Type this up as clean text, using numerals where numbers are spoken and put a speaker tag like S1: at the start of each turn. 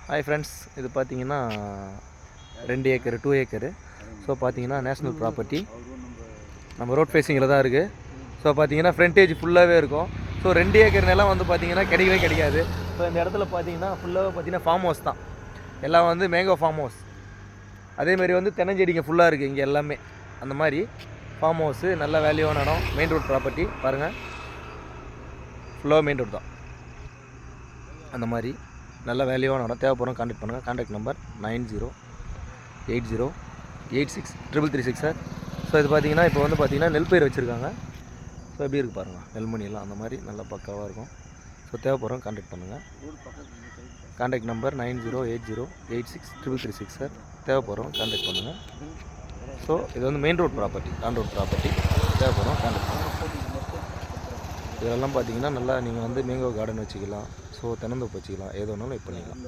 S1: Hi friends, இது பார்த்தீங்கன்னா 2 acre 2 acre. So பார்த்தீங்கன்னா நேஷ்னல் ப்ராப்பர்ட்டி நம்ம ரோட் ஃபேஸிங்கில் தான் இருக்குது. ஸோ பார்த்தீங்கன்னா ஃப்ரண்டேஜ் ஃபுல்லாகவே இருக்கும். ஸோ 2 ஏக்கர் நிலம் வந்து பார்த்தீங்கன்னா கிடைக்கவே கிடைக்காது. ஸோ இந்த இடத்துல பார்த்தீங்கன்னா ஃபுல்லாக பார்த்தீங்கன்னா ஃபார்ம் ஹவுஸ் தான். எல்லாம் வந்து மேங்கோ ஃபார்ம் ஹவுஸ். அதேமாரி வந்து தென்னஞ்செடிங்க ஃபுல்லாக இருக்குது இங்கே எல்லாமே. அந்த மாதிரி ஃபார்ம் ஹவுஸு நல்ல வேல்யூவான இடம். மெயின் ரோட் ப்ராப்பர்ட்டி பாருங்கள், ஃபுல்லாக மெயின் ரோட் தான். அந்த மாதிரி நல்ல வேல்யூவான இடம். தேவைப்படும் கான்டாக்ட் பண்ணுங்கள். Contact number 9080863336 sir. ஸோ இது பார்த்தீங்கன்னா இப்போ வந்து பார்த்தீங்கன்னா நெல் பயிர் வச்சுருக்காங்க. ஸோ எப்படி இருக்குது பாருங்கள், நெல்மணியெல்லாம் அந்த மாதிரி நல்லா பக்காவாக இருக்கும். ஸோ தேவைப்படுறோம் கான்டாக்ட் பண்ணுங்கள். Contact number 9080863336 sir. தேவைப்படுறோம் கான்டாக்ட் பண்ணுங்கள். ஸோ இது வந்து main road property, on road property. தேவைப்படுறோம் கான்டாக்ட் பண்ணுங்கள். இதெல்லாம் பார்த்தீங்கன்னா நல்லா நீங்கள் வந்து மேங்கோ கார்டன் வச்சுக்கலாம். ஸோ தென்னந்தோப்பு வச்சுக்கலாம், எது வேணாலும் இது பண்ணிக்கலாம்.